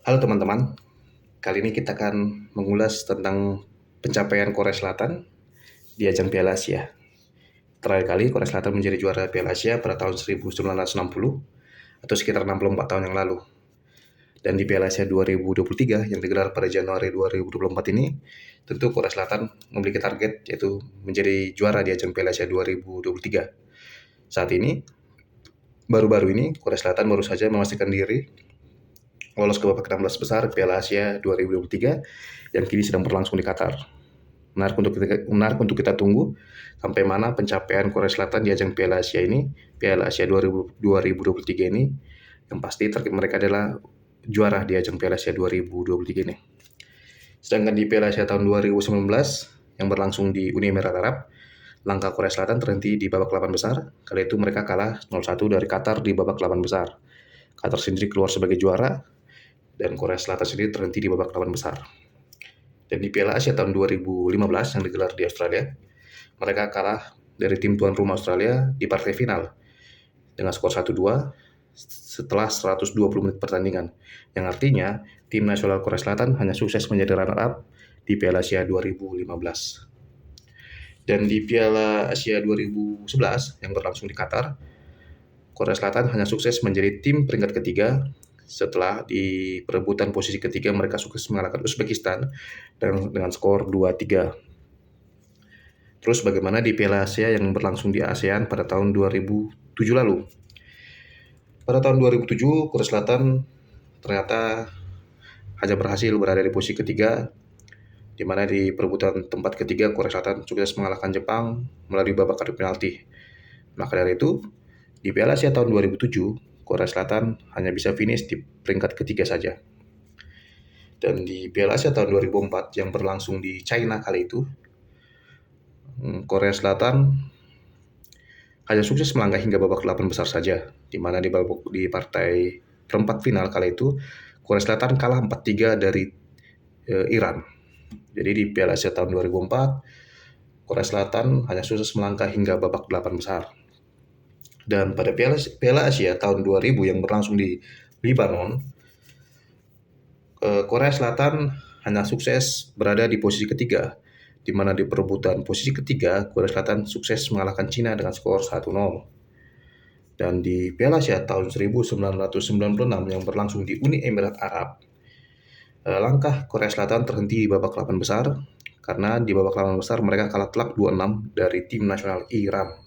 Halo teman-teman, kali ini kita akan mengulas tentang pencapaian Korea Selatan di ajang Piala Asia. Terakhir kali Korea Selatan menjadi juara Piala Asia pada tahun 1960 atau sekitar 64 tahun yang lalu. Dan di Piala Asia 2023 yang digelar pada Januari 2024 ini, tentu Korea Selatan memiliki target yaitu menjadi juara di ajang Piala Asia 2023. Saat ini, baru-baru ini Korea Selatan baru saja memastikan diri lolos ke babak 16 besar Piala Asia 2023 yang kini sedang berlangsung di Qatar. Menarik untuk kita tunggu sampai mana pencapaian Korea Selatan di ajang Piala Asia ini, Piala Asia 2023 ini, yang pasti target mereka adalah juara di ajang Piala Asia 2023 ini. Sedangkan di Piala Asia tahun 2019 yang berlangsung di Uni Emirat Arab, langkah Korea Selatan terhenti di babak 8 besar, kali itu mereka kalah 0-1 dari Qatar di babak 8 besar. Qatar sendiri keluar sebagai juara, dan Korea Selatan sendiri terhenti di babak 8 besar. Dan di Piala Asia tahun 2015 yang digelar di Australia, mereka kalah dari tim tuan rumah Australia di partai final dengan skor 1-2 setelah 120 menit pertandingan. Yang artinya, tim nasional Korea Selatan hanya sukses menjadi runner-up di Piala Asia 2015. Dan di Piala Asia 2011 yang berlangsung di Qatar, Korea Selatan hanya sukses menjadi tim peringkat ketiga setelah di perebutan posisi ketiga mereka sukses mengalahkan Uzbekistan dengan skor 2-3. Terus bagaimana di Piala Asia yang berlangsung di ASEAN pada tahun 2007 lalu? Pada tahun 2007, Korea Selatan ternyata hanya berhasil berada di posisi ketiga, di mana di perebutan tempat ketiga Korea Selatan sukses mengalahkan Jepang melalui babak adu penalti. Maka dari itu, di Piala Asia tahun 2007, Korea Selatan hanya bisa finish di peringkat ketiga saja. Dan di Piala Asia tahun 2004 yang berlangsung di China kali itu, Korea Selatan hanya sukses melangkah hingga babak 8 besar saja, di mana di partai perempat final kali itu, Korea Selatan kalah 4-3 dari Iran. Jadi di Piala Asia tahun 2004, Korea Selatan hanya sukses melangkah hingga babak 8 besar. Dan pada Piala Asia tahun 2000 yang berlangsung di Lebanon, Korea Selatan hanya sukses berada di posisi ketiga, di mana di perebutan posisi ketiga, Korea Selatan sukses mengalahkan Cina dengan skor 1-0. Dan di Piala Asia tahun 1996 yang berlangsung di Uni Emirat Arab, langkah Korea Selatan terhenti di babak 8 besar, karena di babak 8 besar mereka kalah telak 2-6 dari tim nasional Iran.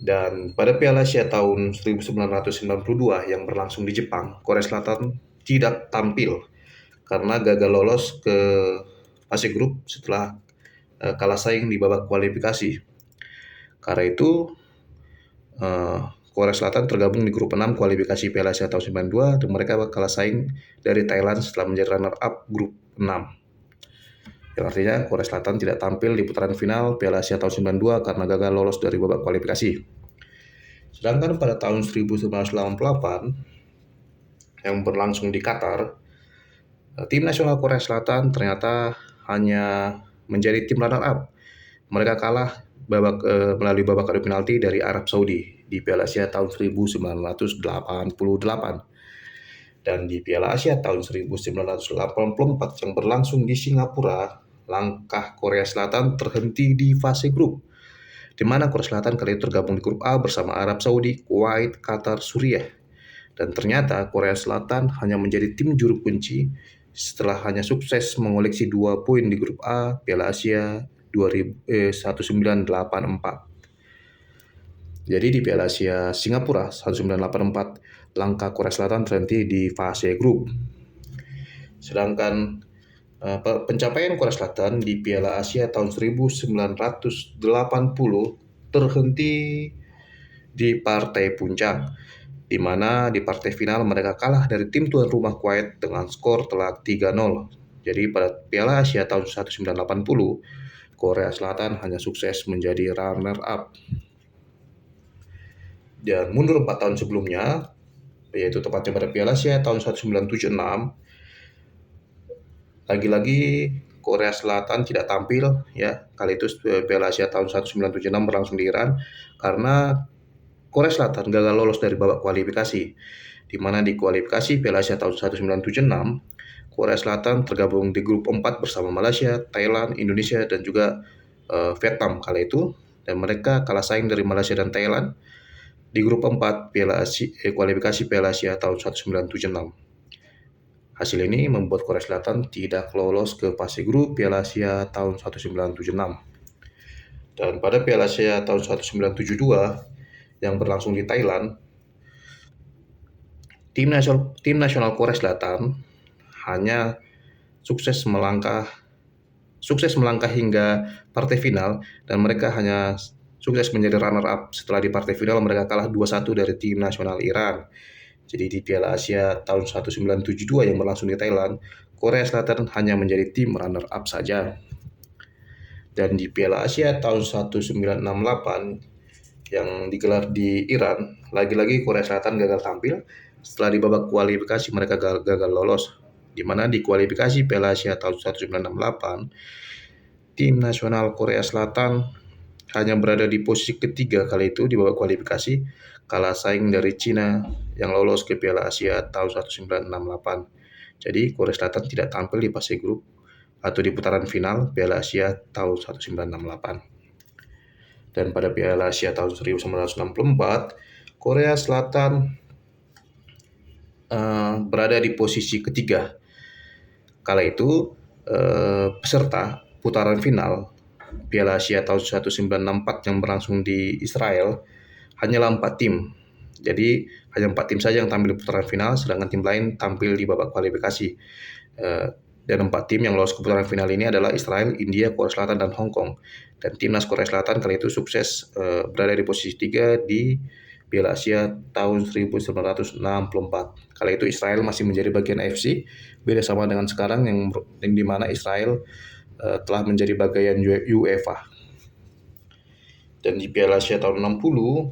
Dan pada Piala Asia tahun 1992 yang berlangsung di Jepang, Korea Selatan tidak tampil karena gagal lolos ke fase grup setelah kalah saing di babak kualifikasi. Karena itu, Korea Selatan tergabung di grup 6 kualifikasi Piala Asia tahun 92 dan mereka kalah saing dari Thailand setelah menjadi runner-up grup 6. Yang artinya Korea Selatan tidak tampil di putaran final Piala Asia tahun 92 karena gagal lolos dari babak kualifikasi. Sedangkan pada tahun 1988 yang berlangsung di Qatar, tim nasional Korea Selatan ternyata hanya menjadi tim runner-up. Mereka kalah melalui babak adu penalti dari Arab Saudi di Piala Asia tahun 1988. Dan di Piala Asia tahun 1984 yang berlangsung di Singapura, langkah Korea Selatan terhenti di fase grup, di mana Korea Selatan kali itu tergabung di grup A bersama Arab Saudi, Kuwait, Qatar, Suriah. Dan ternyata Korea Selatan hanya menjadi tim juru kunci setelah hanya sukses mengoleksi 2 poin di grup A Piala Asia 1984. Jadi di Piala Asia Singapura 1984, langkah Korea Selatan terhenti di fase grup. Sedangkan pencapaian Korea Selatan di Piala Asia tahun 1980 terhenti di partai puncak, di mana di partai final mereka kalah dari tim tuan rumah Kuwait dengan skor telak 3-0. Jadi pada Piala Asia tahun 1980, Korea Selatan hanya sukses menjadi runner-up. Dan mundur 4 tahun sebelumnya, yaitu tepatnya pada Piala Asia tahun 1976, lagi-lagi Korea Selatan tidak tampil ya. Kali itu Piala Asia tahun 1976 berlangsung di Iran karena Korea Selatan gagal lolos dari babak kualifikasi, di mana di kualifikasi Piala Asia tahun 1976, Korea Selatan tergabung di grup 4 bersama Malaysia, Thailand, Indonesia, dan juga Vietnam kala itu. Dan mereka kalah saing dari Malaysia dan Thailand di grup 4 kualifikasi Piala Asia tahun 1976. Hasil ini membuat Korea Selatan tidak lolos ke fase grup Piala Asia tahun 1976. Dan pada Piala Asia tahun 1972 yang berlangsung di Thailand, tim nasional Korea Selatan hanya sukses melangkah hingga partai final, dan mereka hanya sukses menjadi runner up. Setelah di partai final mereka kalah 2-1 dari tim nasional Iran. Jadi di Piala Asia tahun 1972 yang berlangsung di Thailand, Korea Selatan hanya menjadi tim runner up saja. Dan di Piala Asia tahun 1968 yang digelar di Iran, lagi-lagi Korea Selatan gagal tampil. Setelah di babak kualifikasi mereka gagal lolos, di mana di kualifikasi Piala Asia tahun 1968 tim nasional Korea Selatan hanya berada di posisi ketiga kali itu di babak kualifikasi, kalah saing dari Cina yang lolos ke Piala Asia tahun 1968. Jadi Korea Selatan tidak tampil di fase grup atau di putaran final Piala Asia tahun 1968. Dan pada Piala Asia tahun 1964, Korea Selatan berada di posisi ketiga. Kala itu peserta putaran final Piala Asia tahun 1964 yang berlangsung di Israel hanyalah 4 tim. Jadi hanya 4 tim saja yang tampil di putaran final, sedangkan tim lain tampil di babak kualifikasi. Dan 4 tim yang lolos ke putaran final ini adalah Israel, India, Korea Selatan, dan Hong Kong. Dan timnas Korea Selatan kali itu sukses berada di posisi 3 di Piala Asia tahun 1964. Kala itu Israel masih menjadi bagian AFC, beda sama dengan sekarang yang di mana Israel telah menjadi bagian UEFA. Dan di Piala Asia tahun 60,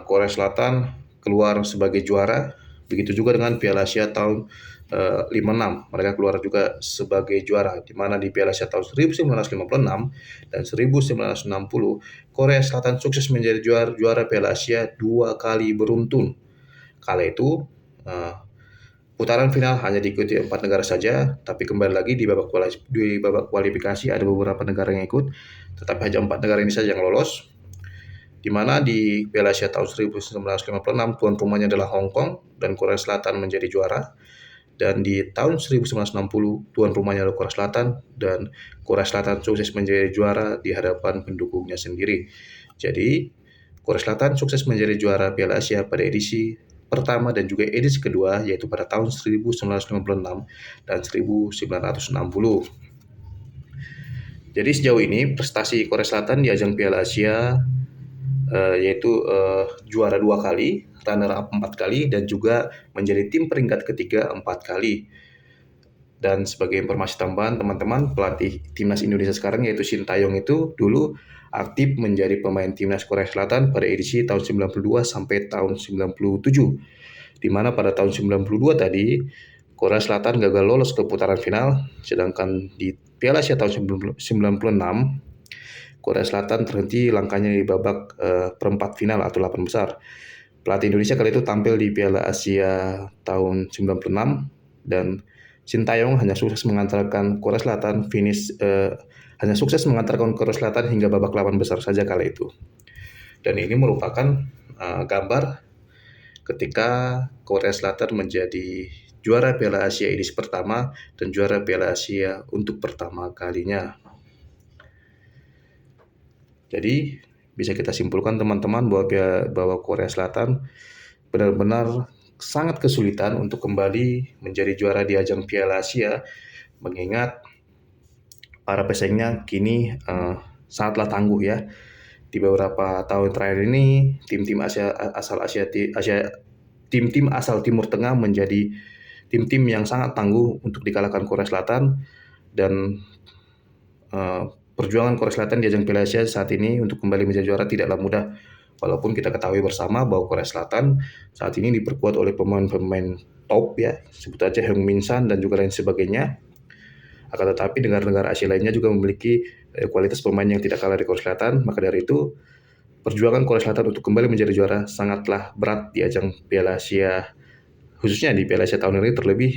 Korea Selatan keluar sebagai juara. Begitu juga dengan Piala Asia tahun 56, mereka keluar juga sebagai juara, di mana di Piala Asia tahun 1956 dan 1960 Korea Selatan sukses menjadi juara Piala Asia 2 kali beruntun. Kala itu putaran final hanya diikuti 4 negara saja, tapi kembali lagi di babak kualifikasi ada beberapa negara yang ikut, tetapi hanya 4 negara ini saja yang lolos. Di mana di Piala Asia tahun 1956 tuan rumahnya adalah Hong Kong dan Korea Selatan menjadi juara. Dan di tahun 1960 tuan rumahnya adalah Korea Selatan, dan Korea Selatan sukses menjadi juara di hadapan pendukungnya sendiri. Jadi Korea Selatan sukses menjadi juara Piala Asia pada edisi pertama dan juga edisi kedua, yaitu pada tahun 1956 dan 1960. Jadi sejauh ini prestasi Korea Selatan di ajang Piala Asia yaitu juara 2 kali, runner up 4 kali, dan juga menjadi tim peringkat ketiga 4 kali. Dan sebagai informasi tambahan teman-teman, pelatih timnas Indonesia sekarang yaitu Shin Tae-yong itu dulu aktif menjadi pemain timnas Korea Selatan pada edisi tahun 92 sampai tahun 97. Di mana pada tahun 92 tadi Korea Selatan gagal lolos ke putaran final, sedangkan di Piala Asia tahun 96 Korea Selatan terhenti langkahnya di babak perempat final atau 8 besar. Pelatih Indonesia kali itu tampil di Piala Asia tahun 96 dan Shin Tae-yong hanya sukses mengantarkan Korea Selatan hingga babak 8 besar saja kala itu. Dan ini merupakan gambar ketika Korea Selatan menjadi juara Piala Asia edisi pertama dan juara Piala Asia untuk pertama kalinya. Jadi bisa kita simpulkan teman-teman bahwa Korea Selatan benar-benar sangat kesulitan untuk kembali menjadi juara di ajang Piala Asia, mengingat para pesaingnya kini sangatlah tangguh ya. Di beberapa tahun terakhir ini tim-tim asal Timur Tengah menjadi tim-tim yang sangat tangguh untuk dikalahkan Korea Selatan, dan perjuangan Korea Selatan di ajang Piala Asia saat ini untuk kembali menjadi juara tidaklah mudah. Walaupun kita ketahui bersama bahwa Korea Selatan saat ini diperkuat oleh pemain-pemain top ya, sebut aja Heung-min Son dan juga lain sebagainya. Akan tetapi negara-negara Asia lainnya juga memiliki kualitas pemain yang tidak kalah dari Korea Selatan. Maka dari itu perjuangan Korea Selatan untuk kembali menjadi juara sangatlah berat di ajang Piala Asia, khususnya di Piala Asia tahun ini. Terlebih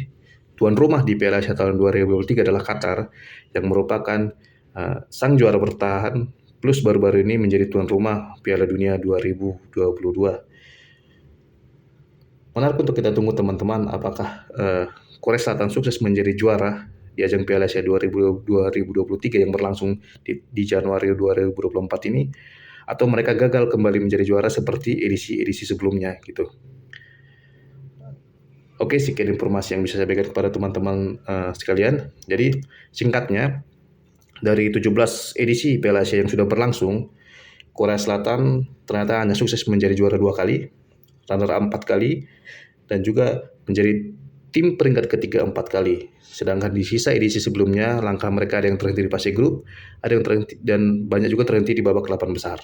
tuan rumah di Piala Asia tahun 2023 adalah Qatar, yang merupakan sang juara bertahan, plus baru-baru ini menjadi tuan rumah Piala Dunia 2022. Menarik untuk kita tunggu teman-teman, apakah Korea Selatan sukses menjadi juara di ajang Piala Asia 2023 yang berlangsung di Januari 2024 ini, atau mereka gagal kembali menjadi juara seperti edisi-edisi sebelumnya gitu. Oke, sekian informasi yang bisa saya berikan kepada teman-teman sekalian. Jadi singkatnya, dari 17 edisi Piala Asia yang sudah berlangsung, Korea Selatan ternyata hanya sukses menjadi juara 2 kali, runner-up 4 kali, dan juga menjadi tim peringkat ketiga 4 kali. Sedangkan di sisa edisi sebelumnya, langkah mereka ada yang terhenti di fase grup, ada yang terhenti, dan banyak juga terhenti di babak 8 besar.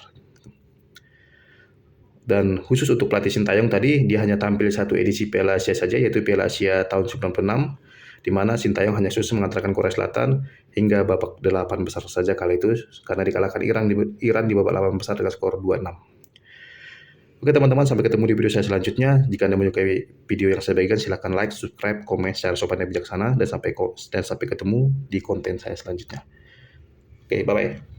Dan khusus untuk pelatih Sintayong tadi, dia hanya tampil satu edisi Piala Asia saja, yaitu Piala Asia tahun 96, di mana Sintayong hanya sukses mengantarkan Korea Selatan hingga babak 8 besar saja kali itu, karena dikalahkan Iran di babak 8 besar dengan skor 2-6. Oke teman-teman, sampai ketemu di video saya selanjutnya. Jika Anda menyukai video yang saya bagikan, silahkan like, subscribe, komen secara sopan dan bijaksana, dan sampai ketemu di konten saya selanjutnya. Oke, bye-bye.